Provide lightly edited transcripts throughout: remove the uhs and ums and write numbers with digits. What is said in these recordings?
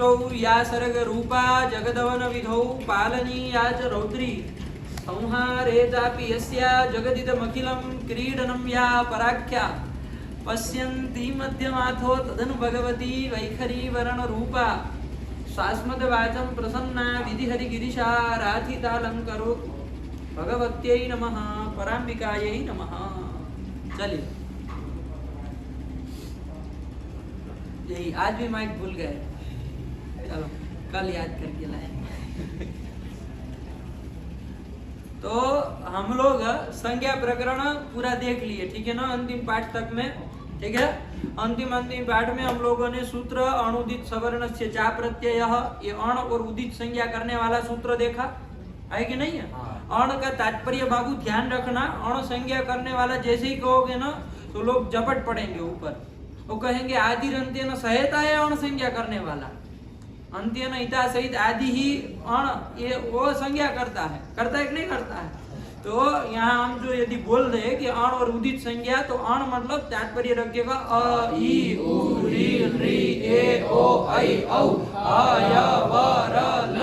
या सर्ग रूपा जगदवन विधौ पालनीया च रौद्री संहारे चापि यस्या जगदिदमखिलं क्रीडनं या पराख्या पश्यन्ति मध्यमाथो तदनु भगवती वैखरी वरण रूपा शास्मदवाचं प्रसन्ना विधिहरिगिरिशा राथितालंकरो भगवत्यै नमः पराम्बिकायै नमः। चलिए यही आज भी माइक भूल गए, चलो कल याद करके लाए। तो हम लोग संज्ञा प्रकरण पूरा देख लिए, ठीक है ना, अंतिम पाठ तक में, ठीक है। अंतिम पाठ में हम लोगों ने सूत्र अणुदित सवर्ण से चा प्रत्यय, ये अण और उदित संज्ञा करने वाला सूत्र देखा है कि नहीं है। अण का तात्पर्य बाबू ध्यान रखना, अण संज्ञा करने वाला जैसे ही कहोगे ना तो लोग झपट पड़ेंगे ऊपर, वो कहेंगे आदि अंत्यन सहित है अण संज्ञा करने वाला, अंत्यन हिता सहित आदि ही अण ये वो संज्ञा करता है कि नहीं करता है। तो यहाँ हम जो यदि बोल रहे कि अण और उदित संज्ञा, तो अण मतलब तात्पर्य रखिएगा अ ई उ री री ए ओ ऐ औ आ य व र ल,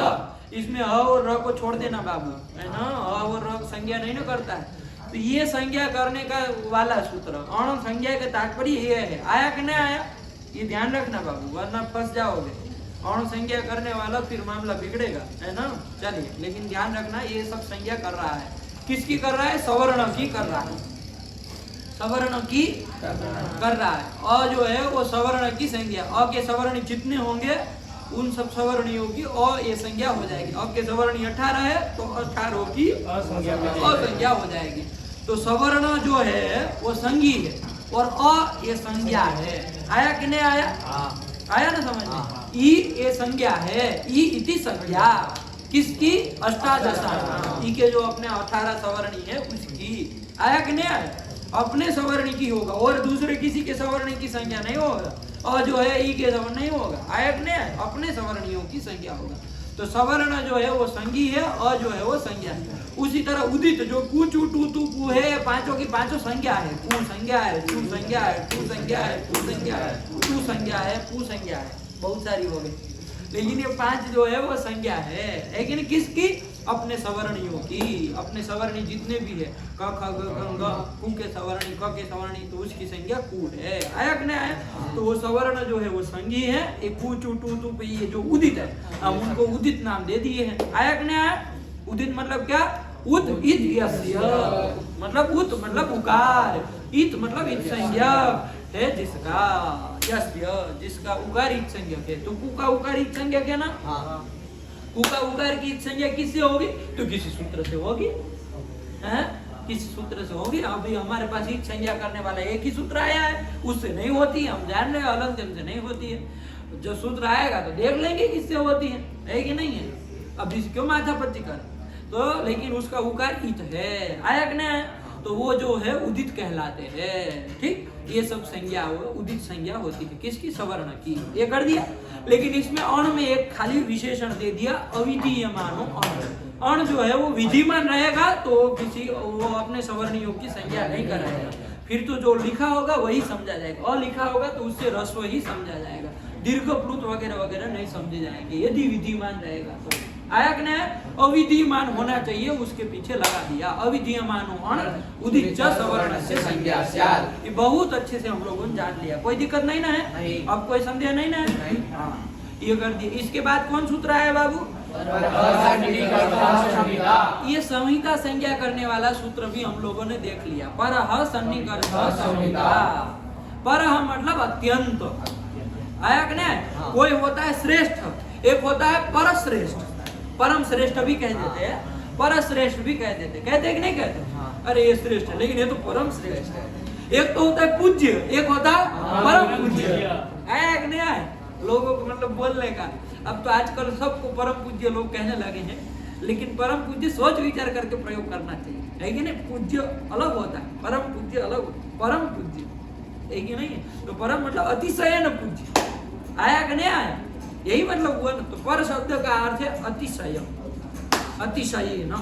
इसमें अ और र को छोड़ देना बाबू, है ना, अ और र संज्ञा नहीं ना करता है। तो ये संज्ञा करने का वाला सूत्र अण संज्ञा का तात्पर्य ये है। आया कि नहीं आया ये ध्यान रखना बाबू, वरना फंस जाओगे। अण संज्ञा करने वाला फिर मामला बिगड़ेगा, है ना। चलिए लेकिन ध्यान रखना ये सब संज्ञा कर रहा है, किसकी कर रहा है, सवर्ण की कर रहा है, सवर्ण की कर रहा है। अ जो है वो सवर्ण की संज्ञा, अ के सवर्ण जितने होंगे उन सब सवर्णियों की अ ये संज्ञा हो जाएगी। अ के सवर्णी 18 है तो 18 की असंज्ञा हो जाएगी। तो सवर्ण जो है वो संज्ञी है और अ ये संज्ञा है। आया कि नहीं आया, आया ना समझ में। ई ये संज्ञा है, ई इति संज्ञा किसकी, अष्टादश ई के जो अपने 18 सवर्णी है उसकी। आया कि नहीं आया, अपने सवर्णी की होगा और दूसरे किसी के सवर्णी की संज्ञा नहीं होगा। अ जो है ई के सवर्ण नहीं होगा। आया कि नहीं आया, अपने सवर्णियों की संज्ञा होगा। तो सवर्ण जो है वो संज्ञी है, अ जो है वो संज्ञा है। उसी तरह उदित जो कु चु टू तू पु है, पांचों की पांचों संज्ञा है। कु संज्ञा है, चु संज्ञा है, टू संज्ञा है, पु संज्ञा है, टू संज्ञा है, पु संज्ञा है, बहुत सारी हो गई। लेकिन ये 5 जो है वो संज्ञा है, लेकिन किसकी, अपने सवर्णियों की। अपने सवर्णी जितने भी है क ख ग घ ङ कु के सवर्णी, क के सवर्णी, तो उसकी संज्ञा कु है। आया कि नहीं आया। तो वो सवर्ण जो है वो संज्ञी है। एक कु चु टू तू ये जो उदित है हम उनको उदित नाम दे दिए हैं। आया कि नहीं आया। उदित मतलब क्या, उत इत यस्य, मतलब उत मतलब उकार, इत मतलब इत संज्ञा है जिसका, यस्य जिसका उकार इत संज्ञक है। तो कु का उकार इत संज्ञक है ना। कु का उकार की इत संज्ञा किससे होगी, तो किसी सूत्र से होगी, हैं, किसी सूत्र से होगी। अभी हमारे पास इत संज्ञा करने वाला एक ही सूत्र आया है, उससे नहीं होती है, हम जान रहे हैं, अलग से नहीं होती है। जो सूत्र आएगा तो देख लेंगे किससे होती है कि नहीं है। अभी क्यों माथापच्ची कर, तो लेकिन उसका उकार इत है। आया कि नहीं, तो वो जो है उदित कहलाते हैं। ठीक, ये सब संज्ञा उदित संज्ञा होती है किसकी, सवर्ण की। ये कर दिया। लेकिन इसमें अण में एक खाली विशेषण दे दिया, अविधीयमानो अण। अण जो है वो विधिमान रहेगा तो किसी वो अपने सवर्णियों की संज्ञा नहीं कराएगा। फिर तो जो लिखा होगा वही समझा जाएगा, और लिखा होगा तो उससे ह्रस्व ही समझा जाएगा, दीर्घ प्लुत वगैरह वगैरह नहीं समझे जाएंगे यदि विधिमान रहेगा तो। आया कि नहीं, अविधीयमान होना चाहिए, उसके पीछे लगा दिया अविधीयमानो अण उदित च सवर्ण से संज्ञा स्यात्। ये बहुत अच्छे से हम लोगों ने जान लिया, कोई दिक्कत नहीं ना है, अब कोई संदेह नहीं ना है। हाँ, ये कर दिया। इसके बाद कौन सूत्र आया बाबू, ये संहिता संज्ञा करने वाला सूत्र भी हम लोगों ने देख लिया। परह सन्निकर्ष संहिता, परह मतलब अत्यंत। आया कि नहीं। कोई होता है श्रेष्ठ, एक होता है परश्रेष्ठ, परम श्रेष्ठ भी कह देते हैं, परश्रेष्ठ भी कह देते, कहते कि नहीं कहते। अरे ये श्रेष्ठ है लेकिन ये तो परम श्रेष्ठ है। एक तो होता है पूज्य, एक होता है परम पूज्य। आया कि नहीं आया, लोगों को मतलब बोलने का। अब तो आजकल सबको परम पूज्य लोग कहने लगे हैं, लेकिन परम पूज्य सोच विचार करके प्रयोग करना चाहिए, है कि नहीं। पूज्य अलग होता है, परम पूज्य अलग होता है, परम पूज्य है कि नहीं। तो परम मतलब अतिशय न पूज्य। आया कि नहीं आया, यही मतलब हुआ ना। तो पर शब्द का अर्थ है अतिशय, अतिशयी न।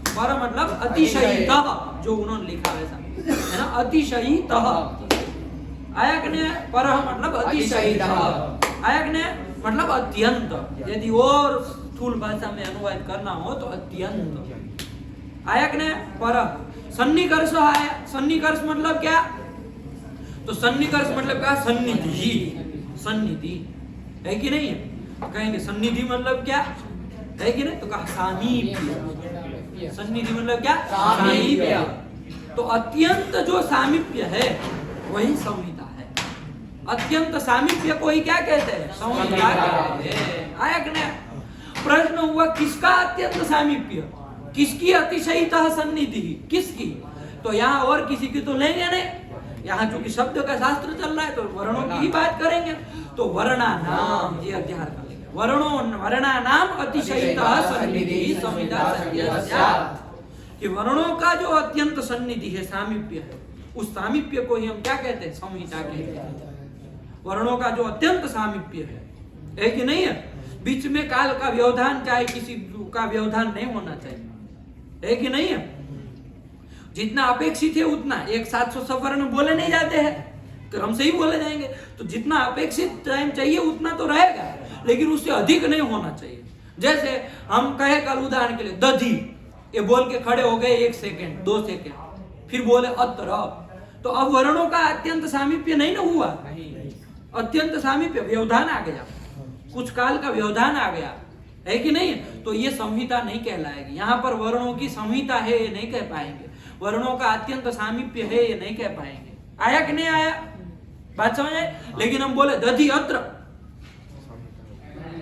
पर मतलब अतिशयितः, जो उन्होंने लिखा वैसा है ना, अतिशयितः। आया कि नहीं, पर मतलब अतिशयितः। आया कि नहीं। मतलब अत्यंत, यदि और स्थूल भाषा में अनुवाद करना हो तो अत्यंत आया कि नहीं। पर सन्निकर्ष आया, सन्निकर्ष मतलब क्या, तो सन्निकर्ष मतलब क्या, सन्निधि, सन्निधि है कि नहीं है। कहेंगे सन्निधि मतलब क्या है कि नहीं, तो कहा सामीप्य, सन्निधि मतलब क्या, सामीप्य। तो अत्यंत जो सामीप्य है वही संहिता है। अत्यंत सामीप्य को ही क्या कहते हैं, संहिता कहते हैं। आया कि नहीं। प्रश्न हुआ किसका अत्यंत सामीप्य, किसकी अतिशयितः सन्निधि, किसकी, तो यहाँ और किसी की तो लेंगे नहीं। यहाँ चूंकि शब्द का शास्त्र चल रहा है तो वर्णों की ही बात करेंगे। तो वर्णा नाम, ये अध्याय कर लेंगे, वर्णा नाम अतिशयितः सन्निधि संहिता संज्ञा। कि वर्णों का जो अत्यंत सन्निधि है, सामीप्य है, उस सामीप्य को ही हम क्या कहते हैं, संहिता कहते हैं। वर्णों का जो अत्यंत सामीप्य है कि नहीं है, बीच में काल का व्यवधान, चाहे किसी का व्यवधान नहीं होना चाहिए, है कि नहीं है। जितना अपेक्षित है उतना, एक 700 सवर्ण बोले नहीं जाते हैं, क्रम से ही बोले जाएंगे। तो जितना अपेक्षित टाइम चाहिए उतना तो रहेगा, लेकिन उससे अधिक नहीं होना चाहिए। जैसे हम कहे कल उदाहरण के लिए दधी, ये बोल के खड़े हो गए 1 सेकेंड 2 सेकेंड, फिर बोले अत्र, तो अब वर्णों का अत्यंत सामीप्य नहीं ना हुआ, अत्यंत सामीप्य, व्यवधान आ गया, कुछ काल का व्यवधान आ गया, है कि नहीं। तो ये संहिता नहीं कहलाएगी। यहाँ पर वर्णों की संहिता है ये नहीं कह पाएंगे, वर्णों का अत्यंत सामीप्य है ये नहीं कह पाएंगे। आया कि नहीं आया, बात समझ आए। लेकिन हम बोले दधि अत्र,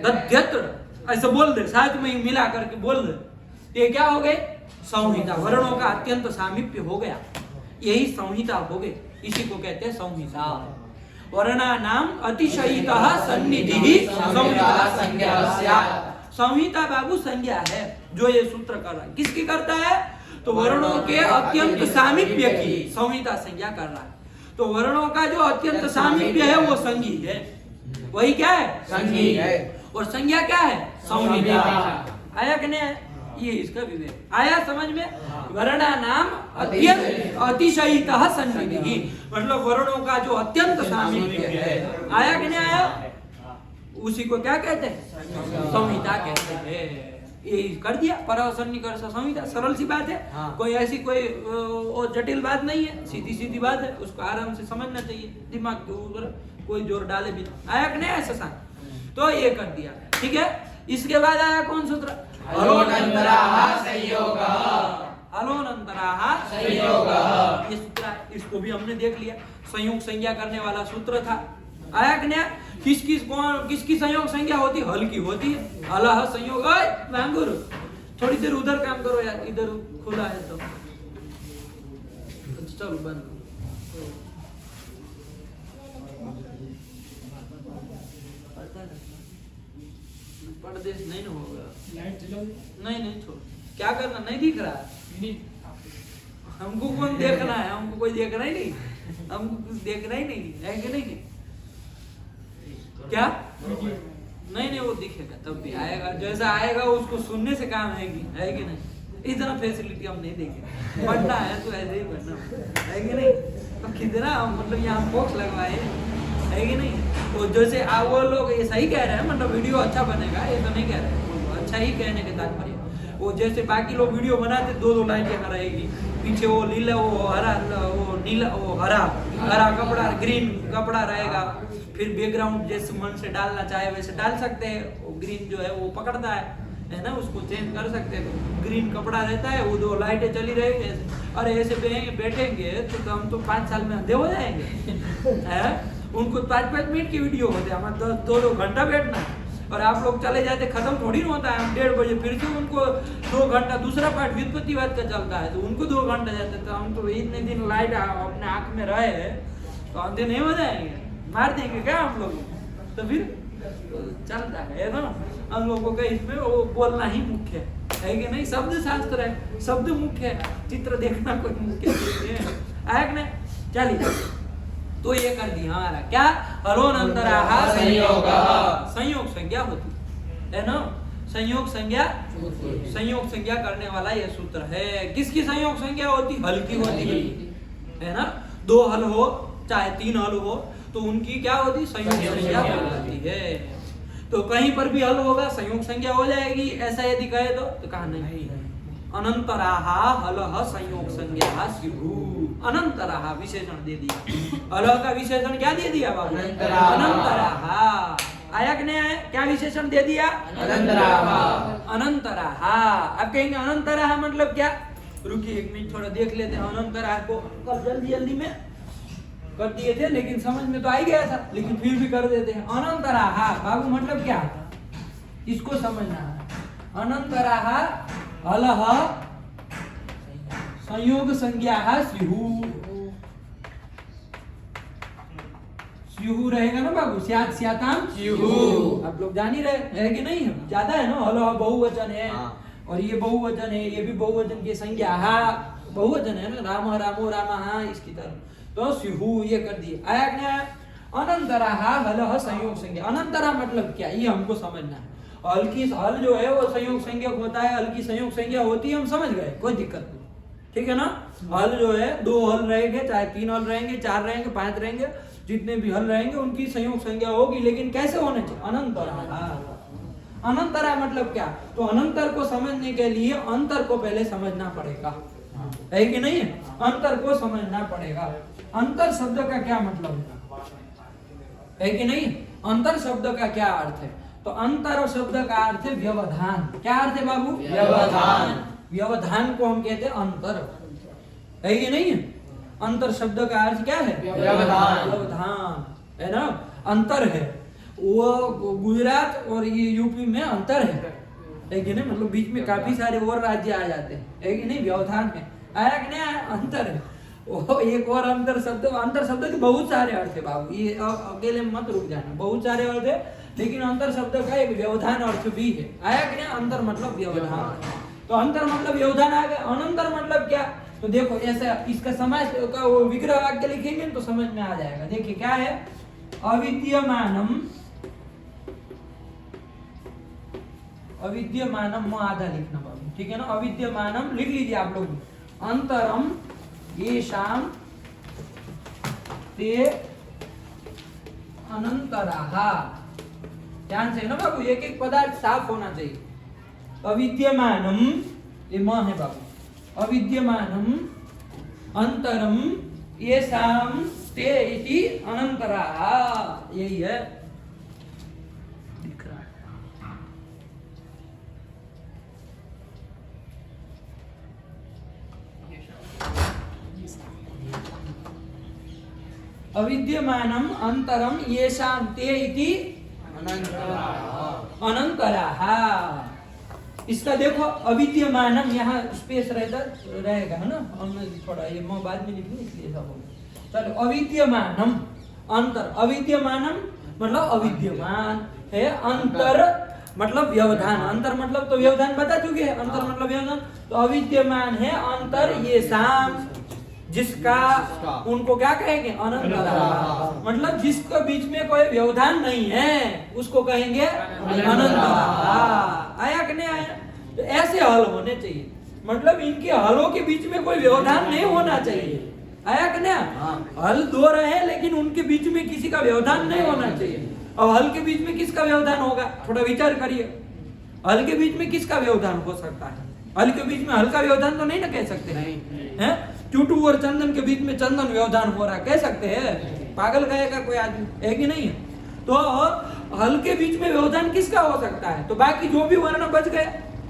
दध्यत्र, ऐसे बोल दे, साथ में मिला करके बोल दे, ये क्या हो गए, संहिता। वर्णों का अत्यंत सामीप्य हो गया, यही संहिता हो गई, इसी को कहते हैं संहिता। वर्णा नाम अतिशयितः सन्निधि संहिता संज्ञा। संहिता बाबू संज्ञा है जो ये सूत्र कर रहा है, किसकी करता है, तो वर्णों के अत्यंत सामीप्य की संहिता संज्ञा कर रहा है। तो वर्णों का जो अत्यंत सामीप्य है वो संज्ञी है, वही क्या है, संज्ञी है। और संज्ञा क्या है, संहिता। आया कि नहीं, ये इसका विवेक आया समझ में। वर्णा नाम अत्यंत अतिशयितः सन्निधि, मतलब वर्णों का जो अत्यंत सामीप्य है। आया कि नहीं आया, उसी को क्या कहते हैं, संहिता कहते हैं। ये कर दिया, परसन्निकर्ष संहिता, सरल सी बात है। कोई ऐसी कोई जटिल बात नहीं है, सीधी सीधी बात है, उसको आराम से समझना चाहिए, दिमाग के ऊपर कोई जोर डाले बिना। आया कि नहीं ऐसा सांग, तो ये कर दिया, ठीक है। इसके बाद आया कौन सूत्र, अलोनंतराः संयोगः, अलोनंतराः संयोगः, ये सूत्र, इसको भी हमने देख लिया, संयोग संज्ञा करने वाला सूत्र था। आया कि नहीं, किसकी संयोग संज्ञा होती, हल की होती है, अलह संयोग। वांगुर थोड़ी देर उधर काम करो यार, इधर खुला है तो चलो बंद। परदेश नहीं ना होगा, नहीं छोड़, क्या करना, नहीं दिख रहा है हमको, कौन देखना है, हमको कोई देखना ही नहीं, हमको कुछ देखना ही नहीं है कि नहीं, क्या नहीं वो दिखेगा तब भी आएगा, जैसा आएगा उसको सुनने से काम है कि नहीं। इतना फैसिलिटी हम नहीं देंगे, पढ़ना है तो ऐसे ही पढ़ना है कि नहीं। तो कितना मतलब यहाँ बॉक्स लगवाए, है कि नहीं। तो जैसे वो लोग ये सही कह रहे हैं, मतलब वीडियो अच्छा बनेगा, ये तो नहीं कह रहे हैं, अच्छा ही कहने के तात्पर्य। वो जैसे बाकी लोग वीडियो बनाते 2-2 लाइन यहाँ रहेगी, पीछे वो नीला वो हरा, वो नीला वो हरा कपड़ा, ग्रीन कपड़ा रहेगा, फिर बैकग्राउंड जैसे मन से डालना चाहे वैसे डाल सकते हैं। वो ग्रीन जो है वो पकड़ता है ना, उसको चेंज कर सकते हैं। ग्रीन कपड़ा रहता है, वो 2 लाइटें चली रहेगी, अरे ऐसे बैठेंगे तो हम तो 5 साल में अंधे हो जाएंगे। उनको 5-5 मिनट की वीडियो होते हैं, हमारा 2-2 घंटा बैठना है, और आप लोग चले जाते, खत्म थोड़ी ना होता है। हम 1:30 बजे फिर से उनको 2 घंटा, दूसरा पार्ट व्युत्पत्तिवाद का चलता है तो उनको 2 घंटा जाते हैं। तो हम तो इतने दिन लाइट अपने आंख में रहे तो अंधे नहीं हो जाएंगे, मार देंगे क्या हम लोग। तो फिर चलता है ना, हम लोगों का इसमें वो बोलना ही मुख्य है कि नहीं। शब्द शास्त्र है, शब्द मुख्य है, चित्र देखना कोई मुख्य नहीं है। आया कि नहीं, चलिए। तो ये कर दिया हमारा क्या, अलोनंतराः संयोगः, संयोग संज्ञा होती है ना, संयोग संज्ञा करने वाला ये सूत्र है। किसकी संयोग संज्ञा होती, हल की होती है ना। 2 हल हो चाहे 3 हल हो तो उनकी क्या होती, संयोग संज्ञा हो जाती है। तो कहीं पर भी हल होगा संयोग संज्ञा हो जाएगी, ऐसा यदि कहे तो कहा नहीं। अनंतराहा हलह संयोग संज्ञा स्युः, अनंतराहा विशेषण दे दिया। हलह का विशेषण क्या दे दिया बाबू? अनंतराहा। आया कि नहीं आया? क्या विशेषण दे दिया? अनंतराहा। अनंतराहा। अब कहेंगे अनंतराहा मतलब क्या? रुकिए एक मिनट थोड़ा देख लेते हैं अनंतराहा को। कल जल्दी जल्दी में कर दिए थे लेकिन समझ में तो आ ही गया था, लेकिन फिर भी कर देते हैं। अनंतराहा बाबू मतलब क्या? इसको समझना है। अनंतराहा हलह संयोग संज्ञा स्युः, स्युः रहेगा ना बाबू, स्यात् स्याताम स्युः। आप लोग जान ही रहे है कि नहीं? ज्यादा है ना, हलह बहुवचन है और ये बहुवचन है, ये भी बहुवचन की संज्ञा बहुवचन है ना, राम रामो रामः इसकी तरह, तो स्युः ये कर दिए। आया क्या? अनंतराहा हलह संयोग संज्ञा। अनंतरा मतलब क्या ये हमको समझना है। हल की हल जो है वो संयोग संज्ञक होता है, हल की संयोग संज्ञा होती है, हम समझ गए, कोई दिक्कत नहीं, ठीक है ना। हल जो है 2 हल रहेंगे, चाहे 3 हल रहेंगे, 4 रहेंगे, 5 रहेंगे, जितने भी हल रहेंगे उनकी संयोग संज्ञा होगी, लेकिन कैसे होने चाहिए? अनंतरा। अनंतरा मतलब क्या? तो अनंतर को समझने के लिए अंतर को पहले समझना पड़ेगा, है कि नहीं? अंतर को समझना पड़ेगा। अंतर शब्द का क्या मतलब है कि नहीं? अंतर शब्द का क्या अर्थ है? तो अंतर शब्द का अर्थ है व्यवधान। क्या अर्थ है बाबू? व्यवधान। व्यवधान को हम कहते हैं अंतर, है कि नहीं? अंतर शब्द का अर्थ क्या है? व्यवधान। व्यवधान है ना, अंतर है। वो गुजरात और ये यूपी में अंतर है कि नहीं? मतलब बीच में काफी सारे और राज्य आ जाते हैं, है कि नहीं? व्यवधान है। आया कि नहीं आया? अंतर है। वो एक और अंतर शब्द के बहुत सारे अर्थ है बाबू, ये अकेले मत रुक जाना, बहुत सारे अर्थ है, लेकिन अंतर शब्द का एक व्यवधान अर्थ भी है। आया कि नहीं? अंतर मतलब व्यवधान, तो अंतर मतलब व्यवधान आ गया। अनंतर मतलब क्या? तो देखो ऐसा इसका समास का वो विग्रह वाक्य लिखेंगे तो समझ में आ जाएगा। देखिए क्या है? अविद्यमानम, अविद्यमानम आधा लिखना बाबू, ठीक है ना। अविद्यमानम लिख लीजिए आप लोग। अंतरम येषां ते अनंतराहा। ध्यान से ना बाबू, एक एक पदार्थ साफ होना चाहिए। अविद्यमानम ये म है बाबू, अविद्यमानम अंतरम येषां ते इति अनंतराहा, यही है। दिख रहा है? अविद्यमानम अंतरम येषां ते इति अनंतराहा। इसका देखो अविद्यमानम, यहाँ स्पेस रहेगा है ना, हमने थोड़ा ये मैं बाद में लिखूंगा इसलिए ऐसा होगा। चलो अविद्यमानम अंतर, अविद्यमानम मतलब अविद्यमान है, अंतर मतलब व्यवधान। अंतर मतलब तो व्यवधान बता चुके हैं, अंतर मतलब व्यवधान। तो अविद्यमान है अंतर ये शाम, जिसका उनको क्या कहेंगे? अनंतरा। मतलब जिसके बीच में कोई व्यवधान नहीं है उसको कहेंगे अनंतरा। आया कि नहीं आया? तो ऐसे हल होने चाहिए, मतलब इनके हलों के बीच में कोई व्यवधान नहीं होना चाहिए। आया कि नहीं? हल 2 रहे लेकिन उनके बीच में किसी का व्यवधान नहीं होना चाहिए। और हल के बीच में किसका व्यवधान होगा? थोड़ा विचार करिए, हल के बीच में किसका व्यवधान हो सकता है? हल के बीच में हल का व्यवधान तो नहीं ना कह सकते हैं? चूटू और चंदन के बीच में चंदन व्यवधान हो रहा कह सकते हैं? पागल कहेगा कोई आदमी, है कि नहीं? तो हल के बीच में व्यवधान किसका हो सकता है? तो बाकी जो भी वर्ण बच गए,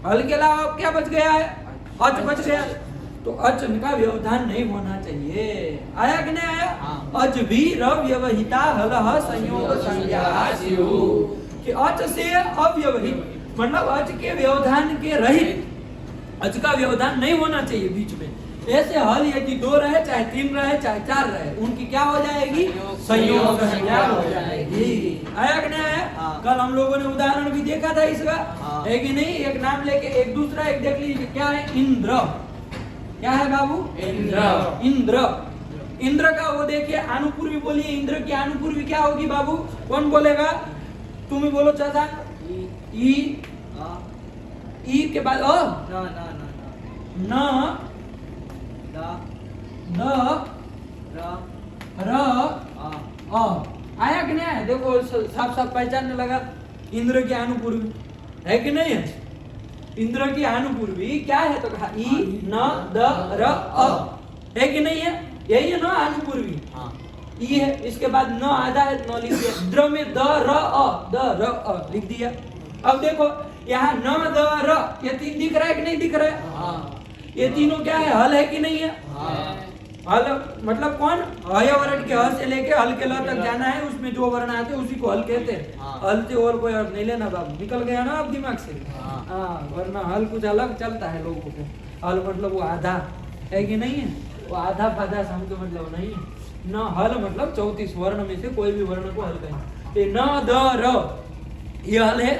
हल के अलावा क्या बच गया है? अच बच गया, तो अच का व्यवधान नहीं होना चाहिए। आया कि नहीं आया? अच भी रव्यवहिता हलह संयोग संज्ञा स्युः, कि अच से अव्यवहित मतलब अच के व्यवधान के रहित, अच का व्यवधान नहीं होना चाहिए बीच में। ऐसे हल यदि 2 रहे, चाहे 3 रहे, चाहे 4 रहे, उनकी क्या हो जाएगी? संयोग संज्ञा हो जाएगी। आया कि नहीं आया? कल हम लोगों ने उदाहरण भी देखा था इसका, है कि नहीं? एक नाम लेके एक दूसरा एक देख लीजिए, क्या है? इंद्र। क्या है बाबू? इंद्र। इंद्र, इंद्र का वो देखिए अनुपूर्वी बोलिए, इंद्र की अनुपूर्वी क्या होगी बाबू? कौन बोलेगा? तुम ही बोलो चाचा। ई के बाद अ, न न र अ। आया कि नहीं? देखो साफ साफ पहचानने लगा। इंद्र की अनुपूर्वी है कि नहीं है? इंद्र की अनुपूर्वी क्या है? तो कहा ई न द र अ है कि नहीं है? यही है ना अनुपूर्वी। ई है, इसके बाद न आधा है, न लिख दिया। द्र में द र अ लिख दिया। अब देखो यहाँ न द र, ये तीन दिख रहा है कि नहीं दिख रहा है? ये तीनों क्या है? हल है कि नहीं है? हल मतलब कौन? हय वर्ण के ह से लेके हल के ल तक जाना है, उसमें जो वर्ण आते हैं उसी को हल कहते हैं। हल से और कोई अर्थ नहीं लेना बाबू, निकल गया ना अब दिमाग से। वरना हल कुछ अलग चलता है लोगों को। हल मतलब वो आधा है कि नहीं है? वो आधा फाधा समझो मतलब नहीं है। न हल मतलब 34 वर्ण में से कोई भी वर्ण को हल कहें। ये न द र ये हल है,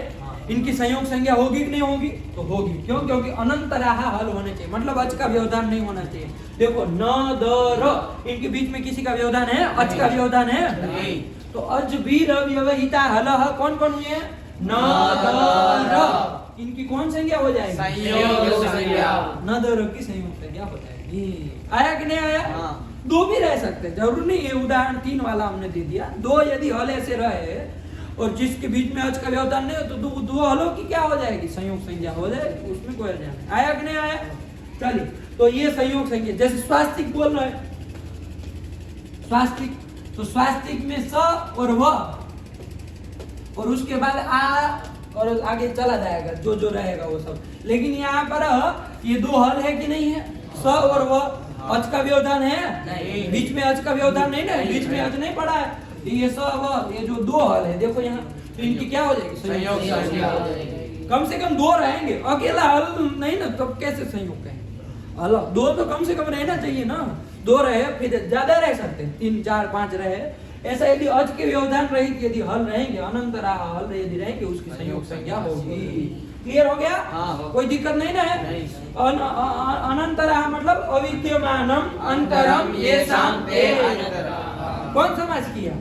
इनकी संयोग संज्ञा होगी कि नहीं होगी? तो होगी। क्यों? क्योंकि अनंतराहा हल होने चाहिए, मतलब अच का व्यवधान नहीं होना चाहिए। देखो न द र, इनके बीच में किसी का व्यवधान है? अच का व्यवधान है नहीं। तो अज भी व्यवहिता हल कौन कौन हुए हैं? न द र, इनकी कौन संज्ञा हो जाएगी? संयोग संज्ञा। न द र की संयोग संज्ञा हो जाएगी। आया कि नहीं आया? दो भी रह सकते, जरूर नहीं। ये उदाहरण 3 वाला हमने दे दिया। दो यदि हल ऐसे रहे और जिसके बीच में अच का व्यवधान नहीं हो तो दो हलों की क्या हो जाएगी? संयोग संज्ञा हो जाएगी, उसमें कोई अर्थ नहीं। आया कि नहीं आया? चलिए, तो ये संयोग संज्ञा। जैसे स्वास्तिक बोल रहे हैं, स्वास्तिक, तो स्वास्तिक में स और व और उसके बाद आ और आगे चला जाएगा जो जो रहेगा वो सब। लेकिन यहाँ पर ये दो हल है कि नहीं है? स और व। अच का व्यवधान है नहीं, बीच में अच का व्यवधान नहीं ना, बीच में अच नहीं पड़ा है। ये स व, ये जो दो हल है देखो यहाँ, तो इनकी क्या हो जाएगी? संयोग संज्ञा हो जाएगी। कम से कम दो रहेंगे, अकेला हल नहीं ना, तब कैसे संयोग कहेंगे? हल दो तो कम से कम रहना चाहिए ना। दो रहे, फिर ज्यादा रह सकते हैं, 3 4 5 रहे। ऐसा यदि अच के व्यवधान रहित यदि हल रहेंगे, अनंतराह हल यदि रहेंगे, उसकी संयोग संज्ञा होगी। क्लियर हो गया? कोई दिक्कत नहीं ना है? अनंतराह मतलब अविद्यमानम अंतरम येषां ते। कौन समास किया?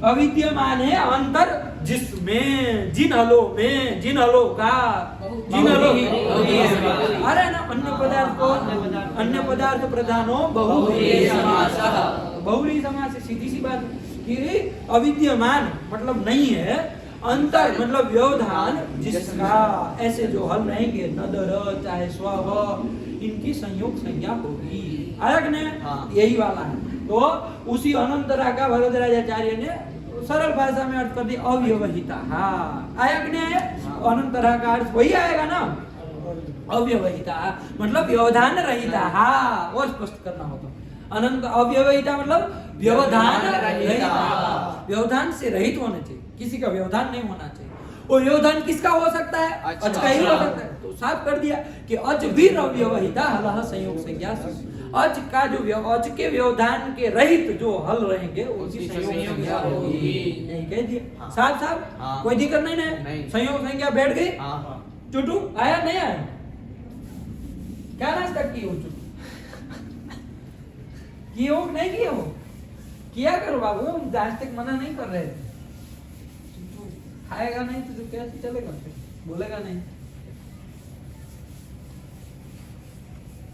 अविद्यमान है अंतर जिसमें, जिन हलों में, जिन हलों का, जिन हलों, अरे ना अन्य पदार्थ को, अन्य पदार्थ प्रधानो बहुव्रीहि समासः। बहुव्रीहि समास, सीधी सी बात कि अविद्यमान मतलब नहीं है, अंतर मतलब व्यवधान जिसका, ऐसे जो हल रहेंगे न द र चाहे स्व व, इनकी संयोग संज्ञा होगी। आया कि नहीं? यही वाला है। तो उसी अनंतरा का भरद्वाजाचार्य ने सरल भाषा में अर्थ कर दिया अव्यवहिता। आया कि नहीं आया? अनंतरा का अर्थ वही आएगा ना, अव्यवहिता मतलब व्यवधान रहिता। और स्पष्ट करना होगा, अनंत अव्यवहिता मतलब व्यवधान रहित, व्यवधान से रहित होने चाहिए, किसी का व्यवधान नहीं होना चाहिए। और व्यवधान किसका हो सकता है? अच का ही हो सकता है। तो साफ कर दिया कि अच भी अव्यवहिता हल संयोग संज्ञा। अच का जो अच के व्यवधान के रहित जो हल रहेंगे उसकी संयोग संज्ञा होगी। यही कह दिया साफ साफ, कोई दिक्कत नहीं ना? संयोग संज्ञा बैठ गई। चुटू आया नहीं आया? क्या नाश्ता की हो? चुटू किए हो नहीं किए हो? किया करो बाबू, आज तक मना नहीं कर रहे थे। खाएगा नहीं तो कैसे चलेगा? फिर बोलेगा नहीं।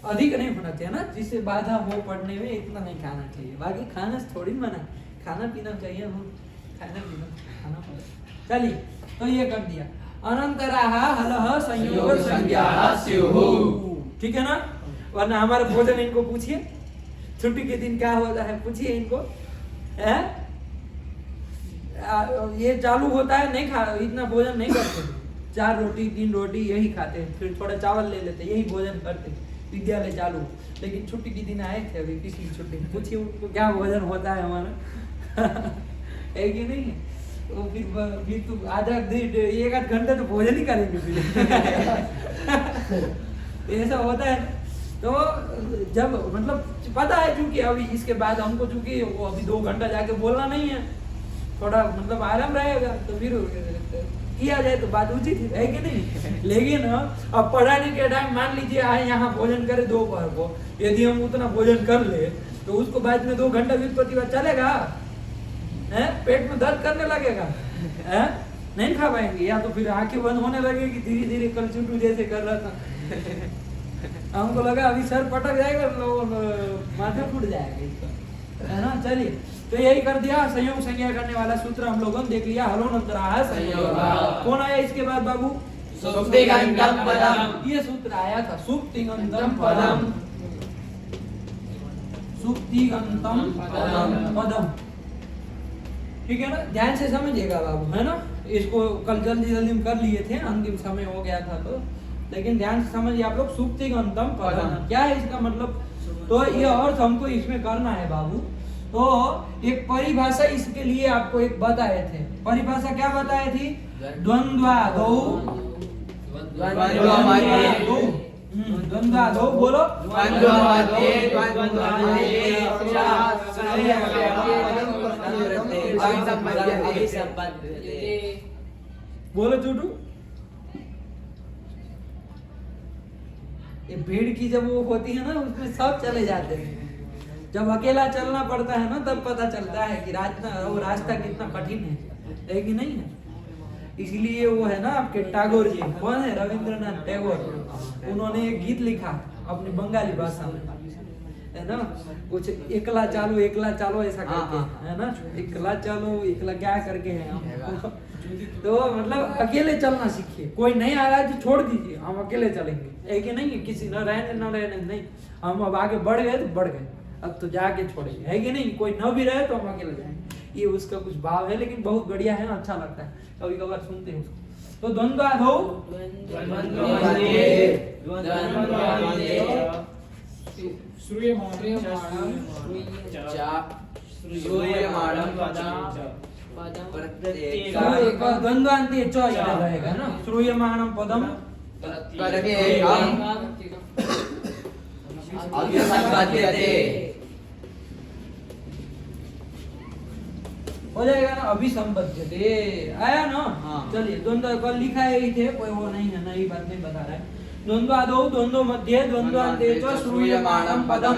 अधिक नहीं होना चाहिए ना, जिससे बाधा हो पढ़ने में, इतना नहीं खाना चाहिए। बाकी खाना से थोड़ी मना, खाना पीना चाहिए, हम खाना पीना खाना पड़ेगा। चलिए, तो ये कर दिया अनंतराः हलः संयोग संज्ञाः स्युः। ठीक है ना? वरना हमारे भोजन इनको पूछिए, छुट्टी के दिन क्या होता है पूछिए इनको। है ये चालू होता है, नहीं खा, इतना भोजन नहीं करते, 4 रोटी 3 रोटी यही खाते, फिर थोड़ा चावल ले लेते, यही भोजन करते। विद्यालय चालू, लेकिन छुट्टी के दिन आए थे अभी पिछली छुट्टी में, पूछिए उनको क्या भोजन होता है हमारा। है कि नहीं? तो फिर तो आधा 1 आध घंटा तो भोजन ही करेंगे फिर। ऐसा होता है। तो जब मतलब पता है, चूंकि अभी इसके बाद हमको चूंकि वो अभी 2 घंटा जाके बोलना नहीं है, थोड़ा मतलब आराम रहेगा, तो फिर किया जाए तो बात उचित है कि नहीं? लेकिन अब पढ़ाने के टाइम मान लीजिए आए यहाँ भोजन करे दोपहर को, यदि हम उतना भोजन कर ले तो उसको बाद में 2 घंटा व्युत्पत्ति चलेगा? है पेट में दर्द करने लगेगा, है नहीं खा पाएंगे, या तो फिर आंखें बंद होने लगेगी धीरे धीरे, कल चुटू जैसे कर रहा था। हमको लगा अभी सर पटक जाएगा, माथा फूट जाएगा इसका, है ना? चलिए, तो यही कर दिया, संयोग संज्ञा करने वाला सूत्र हम लोगों ने देख लिया, हलोनंतराः संयोग। कौन आया इसके बाद बाबू? सुप्तिगन्तं पदम्। ये सूत्र आया था, सुप्तिगन्तं पदम्, सुप्तिगन्तं पदम्। ठीक है ना, ध्यान से समझिएगा बाबू, है ना। इसको कल जल्दी जल्दी में कर लिए थे, अंतिम समय हो गया था तो, लेकिन ध्यान से समझिए आप लोग। सुप्तिगन्तं पदम् क्या है इसका मतलब? तो ये अर्थ हमको इसमें करना है बाबू। तो एक परिभाषा इसके लिए आपको एक बताए थे। परिभाषा क्या बताई थी? द्वंद्वादौ, द्वंद्वादौ बोलो, बोलो चूटू। ये भीड़ की जब वो होती है ना, उसमें सब चले जाते हैं। जब अकेला चलना पड़ता है ना, तब पता चलता है कि रास्ता कितना कठिन है कि नहीं है। इसलिए वो है ना आपके टैगोर जी, कौन है? रविंद्रनाथ टैगोर। उन्होंने एक गीत लिखा अपनी बंगाली भाषा में, है ना, कुछ एकला चालो ऐसा करके, है ना, एकला चालो एकला क्या करके है हम। तो मतलब अकेले चलना सीखिए, कोई नहीं आ रहा है तो छोड़ दीजिए, हम अकेले चलेंगे, है कि नहीं है। किसी न रहने नहीं, हम अब आगे बढ़ गए तो बढ़ गए, अब तो जाके छोड़ेंगे, है कि नहीं। कोई न भी रहे तो हम अकेले जाएंगे। ये उसका कुछ भाव है, लेकिन बहुत बढ़िया है, अच्छा लगता है, कभी कभार सुनते हैं उसको। तो द्वंद्वादौ द्वंद्वान्ते च इधर रहेगा ना, श्रूयमाणं पदम हो जाएगा ना, अभिसंबध्यते आया ना। चलिए, द्वंद्व कल लिखा है ही थे, कोई वो नहीं है, नई बात नहीं बता रहा है। द्वंद्वादौ द्वंद्व मध्ये द्वंद्वान्ते च श्रूयमाणं पदम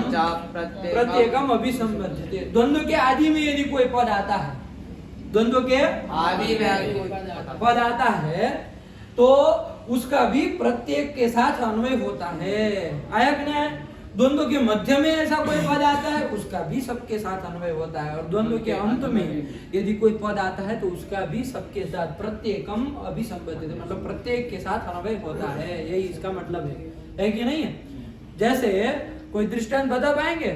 प्रत्येकम अभिसंबध्यते। द्वंद्व के आदि में यदि कोई पद आता है, द्वंद्व के आदि में पद आता है, तो उसका भी प्रत्येक के साथ अन्वय होता है। आया कि नहीं? द्वंद्व के मध्य में ऐसा कोई पद आता है, उसका भी सबके साथ अन्वय होता है। और द्वंद्व के अंत में यदि कोई पद आता है, तो उसका भी सबके साथ प्रत्येकम अभिसंबद्ध, मतलब प्रत्येक के साथ अन्वय होता है। यही इसका मतलब है कि नहीं है? जैसे कोई दृष्टांत बता पाएंगे?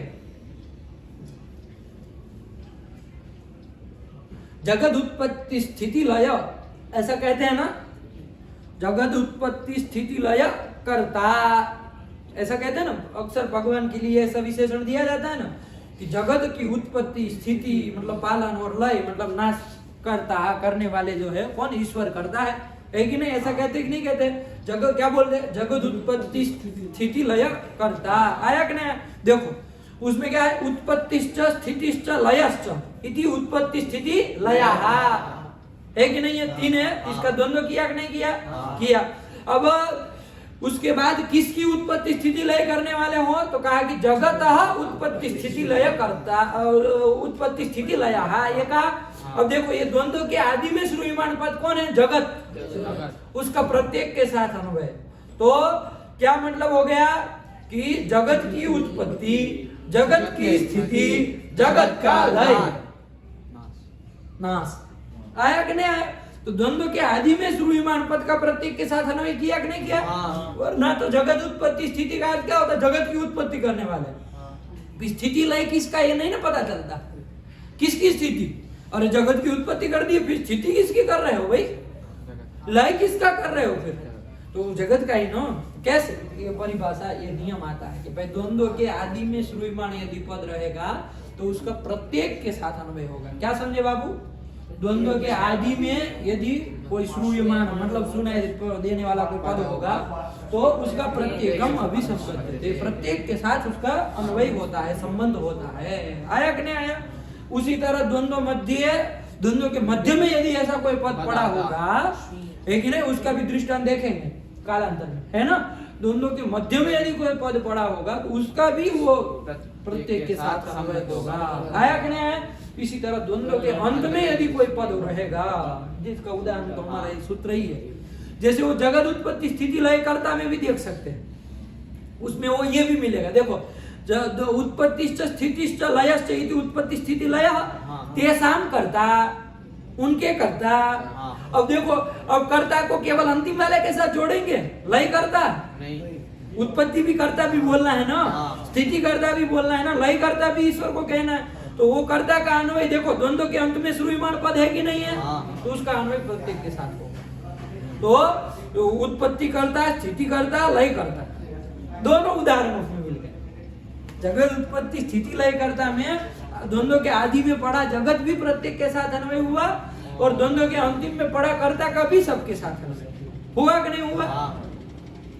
जगत उत्पत्ति स्थिति लय, ऐसा कहते हैं ना, जगत उत्पत्ति स्थिति लय करता, ऐसा कहते हैं ना। अक्सर भगवान के लिए ऐसा विशेषण दिया जाता है ना, कि जगत की उत्पत्ति स्थिति मतलब पालन और लय मतलब नाश करता, करने वाले जो है कौन? ईश्वर करता है कि नहीं? ऐसा कहते कि नहीं कहते? जगत क्या बोलते? जगत उत्पत्ति स्थिति लय करता। आया कि नहीं? देखो उसमें क्या है? उत्पत्तिश्च स्थितिश्च लयश्च इति उत्पत्ति स्थिति लयः, है कि नहीं? है तीन है, इसका द्वंद्व किया कि नहीं किया? किया। अब उसके बाद किसकी उत्पत्ति स्थिति लय करने वाले हो? तो कहा कि जगतः उत्पत्ति स्थिति लय करता, उत्पत्ति स्थिति लय, ये कहा। अब देखो ये द्वंद्व के आदि में श्रूयमाण पद कौन है? जगत। उसका प्रत्येक के साथ अन्वय। तो क्या मतलब हो गया कि जगत की उत्पत्ति, जगत की स्थिति, जगत का लय, नाश। आया कि नहीं आया? तो द्वंद्व के आदि में श्रूयमाण पद का प्रत्येक के साथ अन्वय किया कि नहीं किया? वरना तो जगत उत्पत्ति स्थिति का अर्थ क्या होता है? जगत की उत्पत्ति करने वाले। स्थिति लय किसका ये नहीं ना पता चलता, किसकी स्थिति? अरे जगत की उत्पत्ति कर दी, फिर स्थिति किसकी कर रहे हो भाई? लय किसका कर रहे हो फिर? तो जगत का ही ना। कैसे? ये परिभाषा, ये नियम आता है कि भाई द्वंद्व के आदि में श्रूयमाण यदि पद रहेगा, तो उसका प्रत्येक के साथ अन्वय होगा। क्या समझे बाबू? द्वंद्व के आदि में यदि कोई श्रूयमाण मतलब सुनाई देने वाला कोई पद होगा, तो उसका प्रत्येकम अभिसंबद्धते, प्रत्येक के साथ उसका अन्वय होता है, संबंध होता है। आया कि नहीं आया? उसी तरह द्वंद्व के मध्य में यदि ऐसा कोई पद पड़ा होगा, है कि नहीं? उसका भी दृष्टांत देखेंगे कालांतर में, है ना। द्वंद्व के मध्य में यदि कोई पद पड़ा होगा, तो उसका भी वो प्रत्येक के साथ अन्वय होगा। आया कि नहीं आया? इसी तरह द्वंद्व के अंत में यदि कोई पद रहेगा, जिसका उदाहरण तो हमारा ये सूत्र ही है। जैसे वो जगत उत्पत्ति स्थिति लय कर्ता में भी देख सकते हैं, उसमें वो ये भी मिलेगा। देखो उत्पत्तिश्च स्थितिश्च लयश्च इति उत्पत्ति स्थिति लय तेषां कर्ता, उनके कर्ता। अब देखो, अब कर्ता को केवल अंतिम वाले के साथ जोड़ेंगे, लय कर्ता नहीं, उत्पत्ति भी कर्ता भी बोलना है ना, स्थिति कर्ता भी बोलना है ना, लय कर्ता भी ईश्वर को कहना है। तो वो कर्ता का अन्वय देखो, द्वंद्व के अंत में श्रूयमाण पद है कि नहीं है, तो उसका अन्वय प्रत्येक के साथ होगा। तो उत्पत्ति कर्ता, स्थिति कर्ता, लय कर्ता, दोनों उदाहरण उसमें मिल गए। जगत उत्पत्ति स्थिति लय कर्ता में द्वंद्व के आदि में पड़ा जगत भी प्रत्येक के साथ अन्वय हुआ, और द्वंद्व के अंतिम में पड़ा कर्ता का भी सबके साथ अन्वय हुआ कि नहीं हुआ?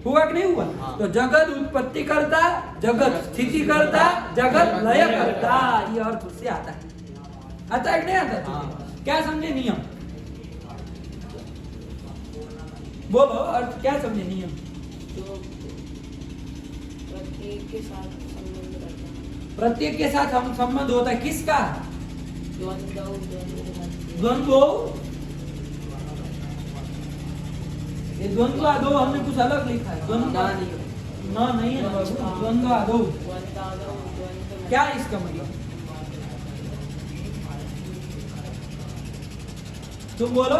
हुआ कि नहीं हुआ? तो जगत उत्पत्ति करता, जगत स्थिति करता, जगत लय करता, ये अर्थ उससे आता है। आता है कि नहीं आता? क्या समझे नियम? बोलो अर्थ क्या समझे नियम? तो प्रत्येक के साथ संबंध रखता है। प्रत्येक के साथ हम संबंध होता है, किसका? द्वंद्व। ये द्वंद्व आदो हमने कुछ अलग लिखा है, द्वंद्व ना नहीं है बाबू, द्वंद्व आदो क्या है इसका मतलब? तुम बोलो।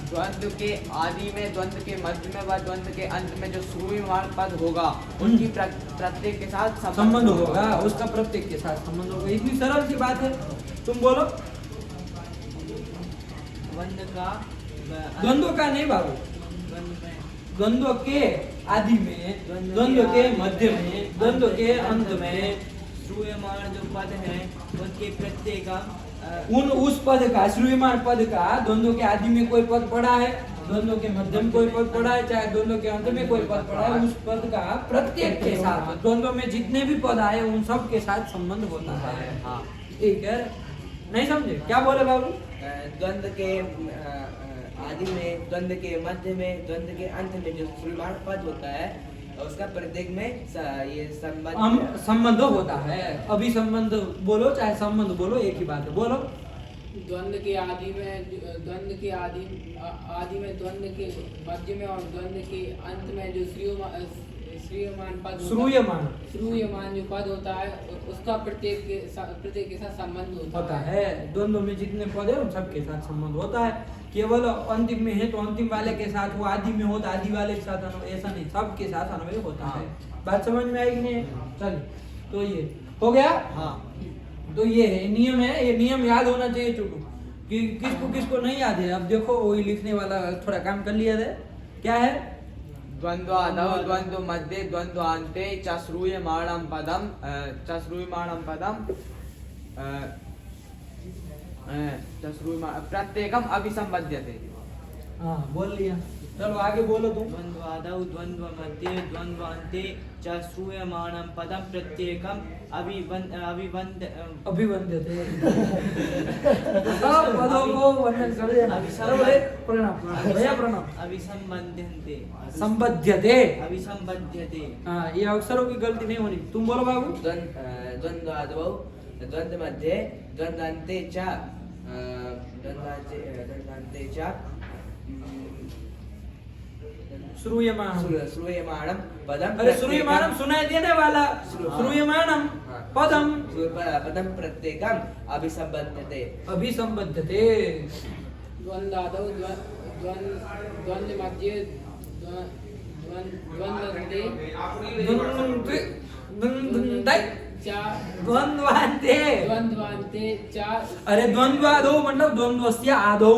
द्वंद्व के आदि में, द्वंद्व के मध्य में व द्वंद्व के अंत में जो श्रूयमाण पद होगा उनकी प्रत्येक के साथ संबंध होगा, उसका प्रत्येक के साथ संबंध होगा। इतनी सरल सी बात है। तुम बोलो। द्वंद्व का नहीं बाबू, द्वंद्व के आदि में, द्वंद्व के मध्य में, द्वंद्व के अंत में श्रूयमाण जो पद है उनके प्रत्येक उस पद का, श्रूयमाण पद का द्वंद्व के आदि में कोई पद पड़ा है, द्वंद्व के मध्य में कोई पद पड़ा है, चाहे द्वंद्व के अंत में कोई पद पड़ा है, उस पद का प्रत्येक के साथ, द्वंद्व में जितने भी पद आए उन सब के साथ संबंध होता है। ठीक है, नहीं समझे? क्या बोले बाबू? द्वंद्व के आदि में, द्वंद्व के मध्य में, द्वंद्व के अंत में जो श्रूयमाण पद होता है उसका प्रत्येक में ये संबंध होता है। अभी संबंध बोलो चाहे संबंध बोलो, एक ही बात है। बोलो। द्वंद्व के आदि में, द्वंद्व के आदि में, द्वंद्व के मध्य में और द्वंद्व के अंत में जो श्रूयमाण पद, श्रूयमाण जो पद होता है उसका प्रत्येक के साथ संबंध होता है। द्वंद्व में जितने पद है उन सबके साथ संबंध होता है। केवल अंतिम में है तो अंतिम वाले के साथ, वो आदि में हो तो आदि वाले के साथ अन्वय, ऐसा नहीं, सबके साथ अन्वय होता है। बात समझ में आई कि नहीं? चल, तो ये हो गया। तो ये है नियम है, ये नियम याद होना चाहिए चुटू, कि किसको किसको नहीं याद है। अब देखो वही लिखने वाला थोड़ा काम कर लिया है। क्या है? द्वंद्वादौ द्वंद्व मध्ये द्वंद्वान्ते च श्रूयमाणं पदं, च श्रूयमाणं पदं प्रत्येकम अभिसंबध्यते। हाँ, बोल लिया। चलो आगे बोलो तुम। द्वंद्वादौ द्वंद्व मध्ये द्वंद्वान्ते च श्रूयमाणं पदं प्रत्येकम अभिवंद्यते। सब पदों को वर्णन कर देना। प्रणाम भैया, प्रणाम। अभिसंबध्यन्ते, संबध्यते, अभिसंबध्यते। हाँ, ये अक्षरों की गलती नहीं होनी। तुम बोलो बाबू। द्वंद्वादौ द्वंद्व मध्ये द्वंद्वान्ते च श्रूयमाणं पदम। अरे श्रूयमाणं सुनाई देने वाला, श्रूयमाणं पदम, पदम प्रत्येकम अभिसंबध्यते, अभिसंबध्यते। द्वंद्वादौ द्वंद्व मध्ये द्वंद्वान्ते, द्वंद्वान्ते च। अरे द्वंद्वादौ मतलब द्वंद्वस्य आदौ,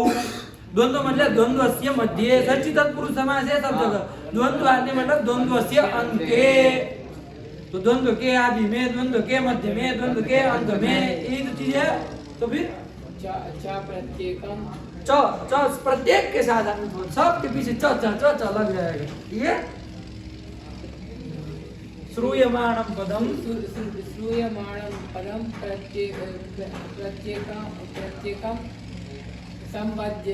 द्वंद्व मतलब द्वंद्वस्य मध्ये, सच्ची तत्पुरुष समास है सब जगह। द्वंद्वान्ते मतलब द्वंद्वस्य अंते, तो द्वंद्व के आदि में, द्वंद्व के मध्य में, द्वंद्व के अंत में, ये तो चीज है। तो फिर प्रत्येकम, च प्रत्येक के साथ सब के पीछे च लग जाएगा। ये श्रूयमाणं पदम, श्रूयमाणं पदम प्रत्येकम संबद्ध,